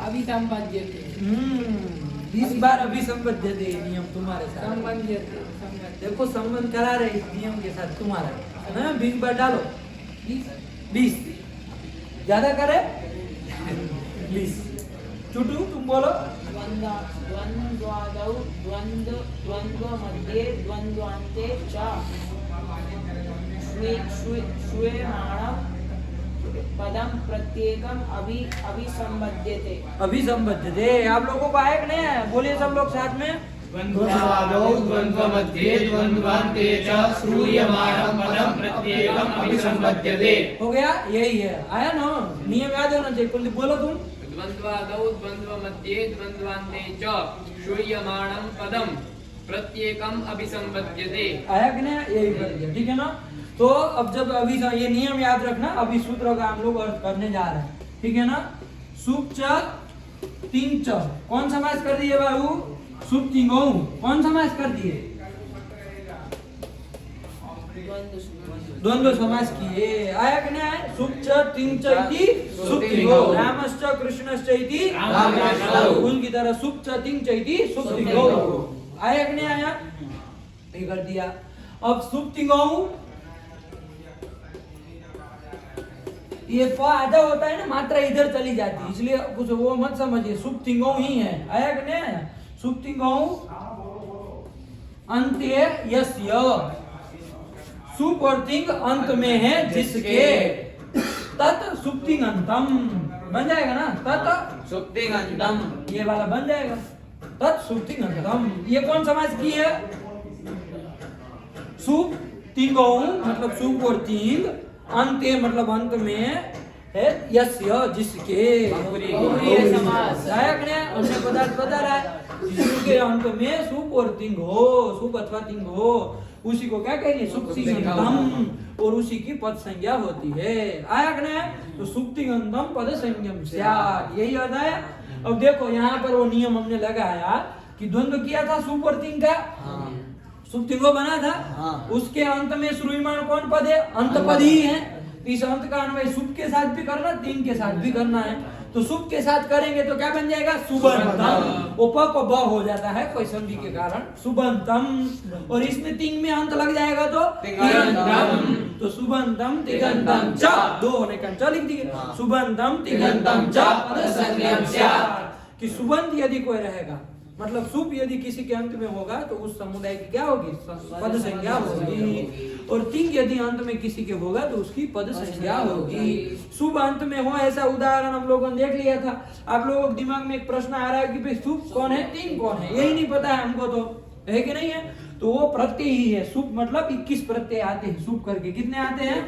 अभिसंबध्यते। 20 बार अभिसंबध्यते नियम तुम्हारे साथ। संबध्यते, देखो संबंध करा रहे इस नियम के साथ तुम्हारा ना। 20 बार डालो, 20 ज्यादा करे 20। चुटू तुम बोलो। द्वंद्वादौ द्वंद्व मध्ये द्वंद्वान्ते च श्रूयमाणं पदम प्रत्येकम अभिसंबध्यते। अभिसंबद्धते। आप लोगों को आया कि नहीं आया? बोलिए सब लोग साथ में। द्वन्द्वादौ द्वन्द्वमध्ये द्वन्द्वान्ते च श्रूयमाणं पदं प्रत्येकम् अभिसंबध्यते। हो गया? यही है। आया ना? नियम याद होना चाहिए। कुलदीप बोलो तुम। द्वन्द्वादौ द्वन्द्वमध्ये द्वन्द्वान्ते च श्रूयमाणं पदम प्रत्येकम अभिसंबध्यते। आया कि नहीं? यही कर दिया, ठीक है ना? तो अब जब अभी ये नियम याद रखना, अभी सूत्र का हम लोग अर्थ करने जा रहे हैं, ठीक है ना? सुप च तीन च कौन समास कर दिए बाबू? सुप तिंगो कौन समास कर दिए? द्वंद्व समास किए। आया कि नहीं आया? सुप च तीन च इति सुप तिंगो, रामश्च कृष्णश्च इति रामकृष्णौ, उन की तरह सुप च तीन च इति सुप तिंगो। आया कि नहीं आया? ये कर दिया। अब सुप तिंगो, ये प आधा होता है ना, मात्रा इधर चली जाती है, इसलिए कुछ वो मत समझिए। सुप तिंगो ही है। आया कि नहीं आया? सुप तिंगो अंत्य यस्य, सुप और तिंग अंत में है जिसके, तत् सुप्तिंगंतम बन जाएगा ना? तत् सुप्तिंगंतम, ये वाला बन जाएगा। तत् सुप्तिंगंतम। ये कौन समास की है? सुप तिंगो मतलब सुप और तिंग, अंत्य मतलब अंत में है, यस्य जिसके। समास आया कि नहीं? अन्य पदार्थ बता रहा है, जिसके अंत में सुप और तिंग हो, सुप अथवा तिंग हो, उसी को क्या कहेंगे? सुप्तिंगंतम, और उसी की पद संज्ञा होती है। आया कि नहीं? तो सुप्तिंगंतम पद संज्ञम स्यात्, यही अर्थ आया। अब देखो यहाँ पर वो नियम हमने लगाया कि द्वंद्व किया था सुप और तिंग का, सुप तिंगो बना था, उसके अंत में श्रूयमाण कौन पद है? अंत पद ही है। इस अंत का अन्वय सुप के साथ भी करना, तिंग के साथ भी करना है। तो सुप के साथ करेंगे तो क्या बन जाएगा? सुबंतम। ऊपर को ब हो जाता है कोई संधि के कारण, सुबंतम, और इसमें तिंग में अंत लग जाएगा तो तिङंतम। तो सुबंतम तिङंतम च, दो होने का च लिख दिए, सुबंतम तिङंतम च पद संज्ञम स्यात्। कि सुबंत यदि कोई रहेगा, मतलब सुप यदि किसी के अंत में होगा तो उस समुदाय की क्या होगी? पद संज्ञा होगी। और तिंग यदि अंत में किसी के होगा तो उसकी पद संज्ञा होगी। सुप अंत में हो, ऐसा उदाहरण हम लोगों ने देख लिया था। आप लोगों के दिमाग में एक प्रश्न आ रहा है कि भाई सुप कौन है, तिंग कौन है? यही नहीं पता है हमको, तो है कि नहीं है? तो वो प्रत्यय ही है। सुप मतलब 21 प्रत्यय आते हैं सुप करके। कितने आते हैं?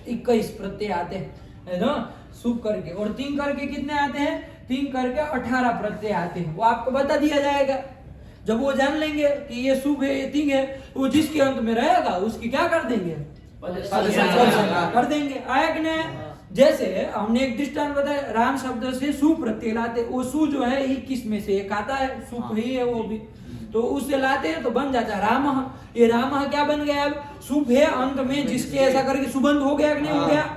21 प्रत्यय आते हैं ना सुप करके। और तिंग करके कितने आते हैं? तिंग करके 18 प्रत्यय आते हैं। वो आपको बता दिया जाएगा। जब वो जान लेंगे कि ये सुप है, ये तिंग है, वो जिसके अंत में रहेगा उसकी क्या कर देंगे? पद संज्ञा कर देंगे। आया कि नहीं? जैसे हमने एक दृष्टांत बताया, राम शब्द से सु प्रत्यय लाते, वो सु जो है 21 में से एक आता है, सुप ही है वो भी, तो उससे लाते हैं तो बन जाता है राम। ये राम क्या बन गया? अब सुप है अंत में जिसके, ऐसा करके सुबंध हो गया कि नहीं हो गया?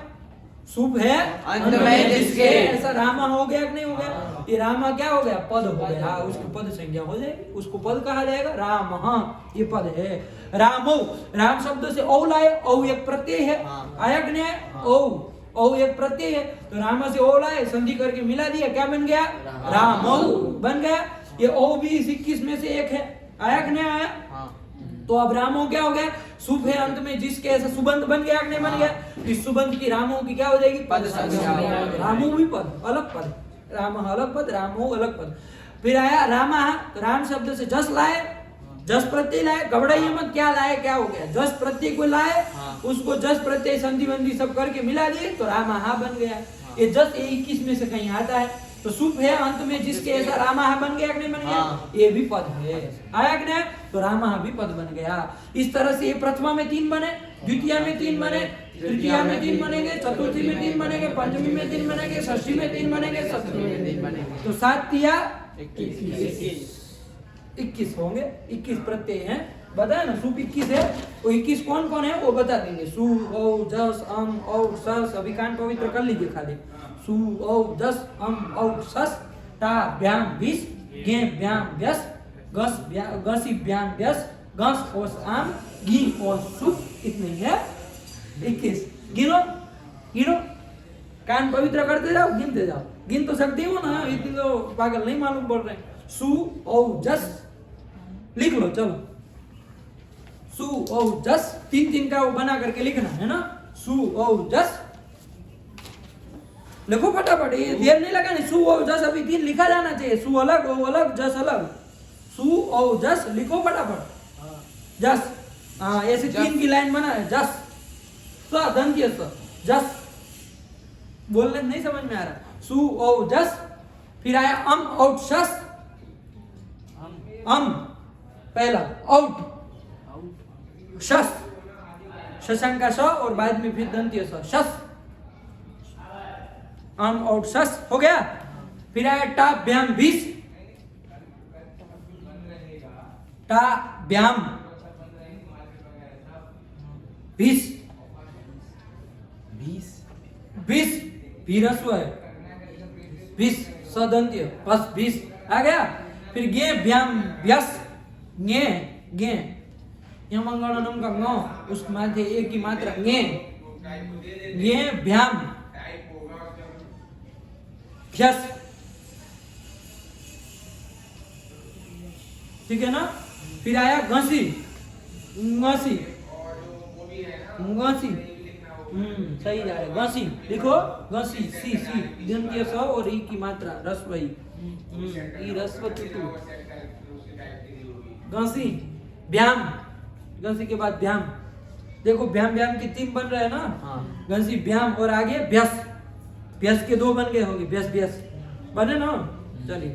सुप है अंत में जिसके, ऐसा रामा हो गया कि नहीं हो गया? ये रामा क्या हो गया? पद हो गया। उसकी पद संज्ञा हो जाएगी, उसको पद कहा जाएगा। राम, हाँ ये पद है। रामो, राम शब्द से औ लाए, औ एक प्रत्यय है। आया कि नहीं? औ एक प्रत्यय है, तो रामा से ओ लाए, संधि करके मिला दिया, क्या बन गया? रामो बन गया। ये ओ भी इस 21 में से एक है। आया कि नहीं आया? तो अब रामो क्या हो गया? सुप है अंत में जिसके, ऐसा सुबंध बन गया कि नहीं बन गया? इस सुबंध की रामो की क्या हो जाएगी? पद संज्ञा। रामो भी पद, अलग पद, राम अलग पद, रामो अलग पद। फिर आया रामा, तो राम शब्द से जस लाए, जस प्रत्यय लाए, घबराइए मत, क्या लाए? क्या हो गया? जस प्रत्यय को लाए, उसको जस प्रत्यय संधि बंधी सब करके मिला दिए तो रामा बन गया। ये जस 21 में से कहीं आता है। तो सुप है अंत में जिसके, ऐसा रामा बन गया कि नहीं बन गया? ये भी पद है। आया कि नहीं? तो रामा भी पद बन गया। इस तरह से ये प्रथमा में 3 बने, द्वितीय में 3 बने, तृतीया में 3 बनेंगे, चतुर्थी में 3 बनेंगे, पंचमी में 3 बनेंगे, षष्ठी में 3 बनेंगे, सप्तमी में 3 बनेंगे। तो 7 तिया 21 होंगे। 21 प्रत्यय हैं, बताया ना। सुप 21 है, वो 21 कौन कौन है वो बता देंगे। सु, औ, जस, अम, औ, सस। अभी कान पवित्र कर लीजिए खाली। सु, औ, जस, अम, औ, सस, टा, ब्याम, विस, गे, ब्याम, व्यस, गसी, ब्याम, व्यस, गस, ओस, आम, गी, ओस, सुप। इतने है 21। गिनो गिनो, कान पवित्र करते जाओ, गिनते जाओ। गिन तो सकते हो ना, इतनी तो पागल नहीं मालूम पड़ रहे। सु, औ, जस लिख लो, चलो। सु औ जस, 3 का वो बना करके लिखना है ना, सु औ जस। लिखो फटाफट, ये देर नहीं लगानी। सु औ जस अभी 3 लिखा जाना चाहिए, सु अलग औ अलग जस अलग। सु औ जस लिखो फटाफट। जस, हाँ ऐसे 3 की लाइन बना है। जस स दंत्य स, जस। बोलने नहीं समझ में आ रहा। सु औ जस, फिर आया अम औट शस। अम पहला, आउट शस, शशांक का स और बाद में फिर दंत्य स, शस। अम आउट शस हो गया। फिर आया टा ब्याम बीस, टा ब्याम बीस, बीस भीरस्व है, बीस सदंत्य बस 20 आ गया। फिर गे ब्याम व्यस, गे गे यमंगणनम का ङ, उस माथे एक की मात्रा गे, गे भ्याम व्यस, ठीक है ना। फिर आया घसी, घसी घसी, सही जा रहा है। घसी लिखो, घसी सी सी दंत्य स और ई की मात्रा रस्व ई, ई रस्व टू। घसी व्याम, घसी के बाद व्याम, देखो व्याम व्याम के 3 बन रहे हैं ना। घसी व्याम और आगे व्यस, व्यस के 2 बन गए होंगे, व्यस व्यस बने ना। चलिए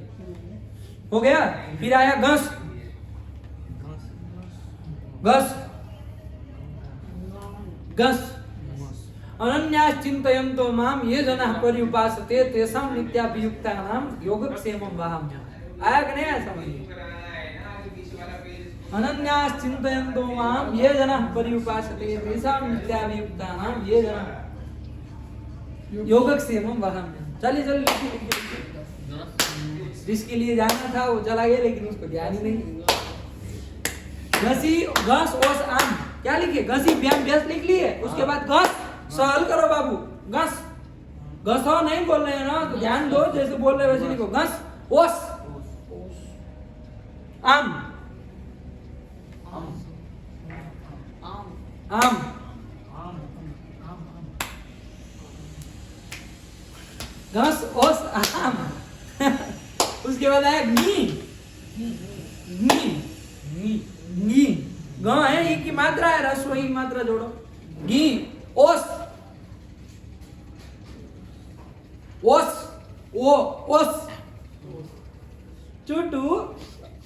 हो गया। फिर आया घस, घस घस। अनन्यास चिंतयन्तो माम ये जनाः पर्युपासते तेषां नित्याभियुक्तानां योगक्षेमं वहाम्यहम्। आया कि नहीं आया समझ? अनन्यास चिंतयन्तो माम ये जनाः पर्युपासते तेषां नित्याभियुक्तानां ये जनाः योगक्षेमं वहाम्यहम्। चलिए चलिए, जिसके लिए जाना था वो चला गया, लेकिन उसको ध्यान ही नहीं। घसी घस ओस आम, क्या लिखे? घसी व्याम व्यस लिख लिए, उसके बाद घस सहल करो बाबू। घस घसो नहीं बोल रहे हैं ना, तो ध्यान दो, जैसे बोल रहे वैसे लिखो। घस ओस आम, आम घस ओस आम। उसके बाद आया नी, नी नी, ग है, ई की मात्रा है, रस्व ई मात्रा जोड़ो। गी ओस, ओस ओ ओस। चुटू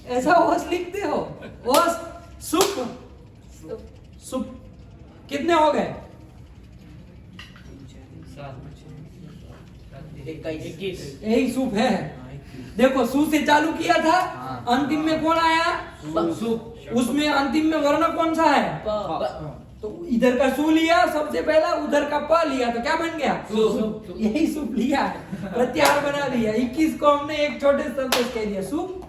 ऐसा ओस लिखते हो? ओस सुप, सुप। कितने हो गए? 21। यही सुप है। देखो सु से चालू किया था, अंतिम में कौन आया? उसमें अंतिम में वर्ण कौन सा है? तो इधर का सु लिया सबसे पहला, उधर का प लिया, तो क्या बन गया? सुप। यही सुप लिया है, प्रत्याहार बना दिया। 21 को हमने एक छोटे शब्द से कह दिया सुप।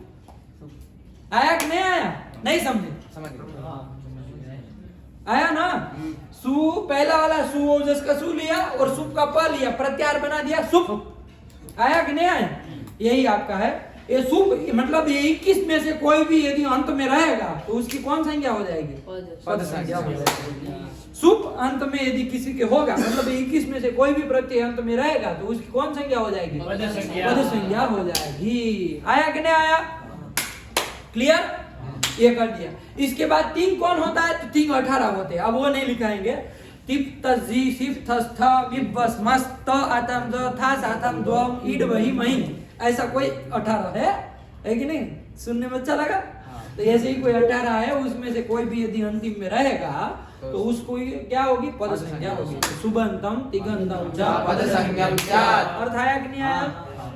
आया कि नहीं आया? नहीं समझे? समझ गए। आया ना? सु पहला वाला सु ओजस का सु लिया और सुप का प लिया, प्रत्याहार बना दिया सुप। आया कि नहीं आया? यही आपका है ये सुप। मतलब ये 21 में से कोई भी यदि अंत में रहेगा तो उसकी कौन संज्ञा हो जाएगी? पद संज्ञा हो जाएगी। सुप अंत में यदि किसी के होगा, मतलब 21 में से कोई भी प्रत्यय अंत में रहेगा तो उसकी कौन संज्ञा हो जाएगी? पद संज्ञा हो जाएगी। आया कि नहीं आया? क्लियर? ये कर दिया। इसके बाद 3 कौन होता है? तो 3 18 होते हैं, अब वो नहीं लिखाएंगे। तिप तजी सिप थस्थ विबस मस्त आतम द थास आतम द्वम ईड वही मही, ऐसा कोई 18 है कि नहीं? सुनने में अच्छा लगा? तो ऐसे ही कोई 18 है, उसमें से कोई भी यदि अंतिम में रहेगा तो उसको क्या होगी? पद संज्ञा होगी। सुबंतम तिगंतम च पद संज्ञा उच्चार। अर्थ आया कि नहीं आया?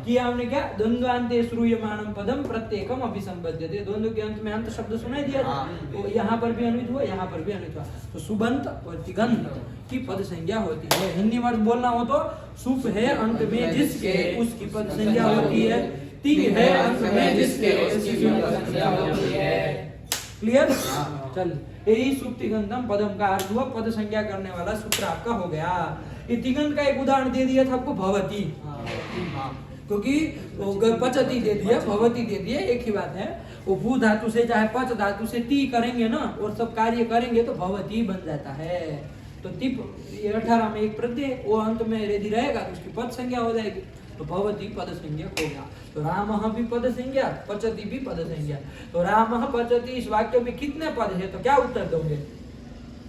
कि हमने क्या? द्वंद्वान्ते श्रूयमाणं पदम प्रत्येकम अभिसंबध्यते। द्वंद्व के अंत में अंत शब्द सुनाई दिया था, तो यहाँ पर भी अन्वित हुआ, यहाँ पर भी अन्वित हुआ। तो सुबंत और तिगंत की पद संज्ञा होती है। हिंदी में बोलना हो तो सुप है अंत में जिसके, उसकी पद संज्ञा होती है। तिग है अंत में जिसके, उसकी पद संज्ञा होती है। क्लियर? चल, यही सुप तिगंतम पदम का अर्थ हुआ, पद संज्ञा करने वाला सूत्र आपका हो गया। ये तिगंत का एक उदाहरण दे दिया था आपको, भवती। क्योंकि वो पचती दे दिया, भवती दे दिया, एक ही बात है। वो भू धातु से चाहे पच धातु से ती करेंगे ना और सब कार्य करेंगे तो भवती बन जाता है। तो तिप 18 में एक प्रत्यय, वो अंत में यदि रहेगा तो उसकी पद संज्ञा हो जाएगी, तो भवती पद संज्ञा हो गया। तो रामः भी पद संज्ञा, पचति भी पद संज्ञा। तो रामः पचति इस वाक्य में कितने पद है, तो क्या उत्तर दोगे?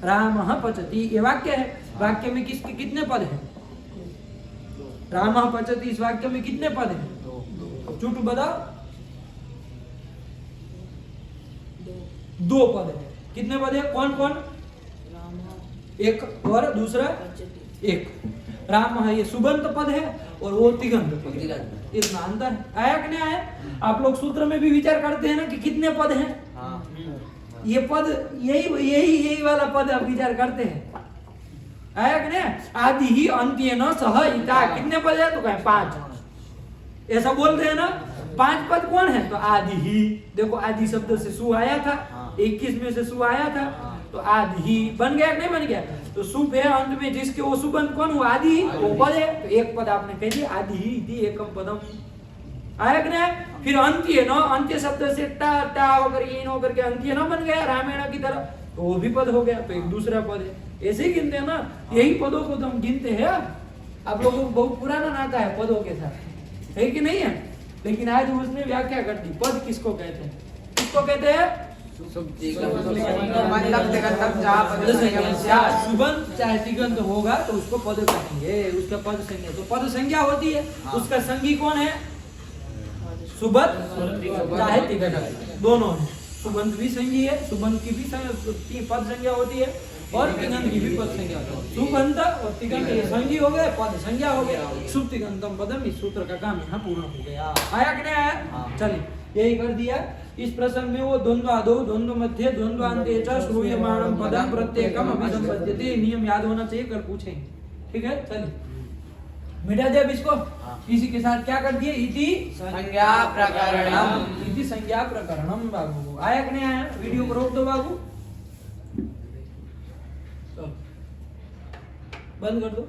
रामः पचति ये वाक्य है, वाक्य में किसके कितने पद है? रामः पचति इस वाक्य में कितने पद है? चुटू बताओ। 2 पद है। कितने पद है? कौन कौन? एक और दूसरा एक। राम है ये सुबंत पद है और वो तिगंत पद है। इतना अंतर है। आया कि नहीं आया? आप लोग सूत्र में भी विचार करते हैं ना कि कितने पद हैं? ये पद यही वाला पद आप विचार करते हैं। आया कि नहीं? आदि ही अंत्येन सह इता कितने पद है? तो कहें 5। ऐसा बोलते हैं ना। 5 पद कौन है? तो आदि ही। देखो आदि शब्द से सु आया था, 21 में से सु आया था, तो आदि ही बन गया नहीं बन गया? तो सुप है अंत में जिसके वो सुबंध कौन हुआ? आदि ही, वो पद है। तो एक पद आपने कह दिया आदि ही इति एकम पदम। आया कि नहीं? फिर अंत्य न, अंत्य शब्द से टा होकर ये होकर के अंत्य न बन गया रामायण की तरह, तो वो भी पद हो गया। तो एक दूसरा पद है। ऐसे ही गिनते हैं ना, यही पदों को तो हम गिनते हैं। आप लोगों को बहुत पुराना नाता है पदों के साथ, है कि नहीं है? लेकिन आज उसने व्याख्या कर दी। पद किसको कहते हैं? किसको कहते हैं? सुबंध चाहे तिगंत होगा तो उसको पद कहेंगे, उसका पद संज्ञा। तो पद संज्ञा होती है, उसका संगी कौन है? सुबंध चाहे तिगंत, दोनों है। सुबंध भी संगी है, सुबंध की भी पद संज्ञा होती है और तिगंत की भी पद संज्ञा होती है। सुबंध और तिगंत ये संगी हो गए, पद संज्ञा हो गया। सुब तिगंतम पदम, इस सूत्र का काम यहाँ पूर्ण हो गया। आया कि नहीं आया? चलिए यही कर दिया। इस प्रसंग में वो द्वंद्वादो, द्वंद्व मध्य, द्वंद्वान्ते च श्रूयमाणं पदं प्रत्येकम् अभिसंपद्यते। नियम याद होना चाहिए, कर पूछेंगे। ठीक है, चलिए मिटा दे अब इसको। इसी के साथ क्या कर दिए? इति संज्ञा प्रकरणम। इति संज्ञा प्रकरणम। बाबू आया कि नहीं आया? वीडियो को रोक दो बाबू, बंद कर दो।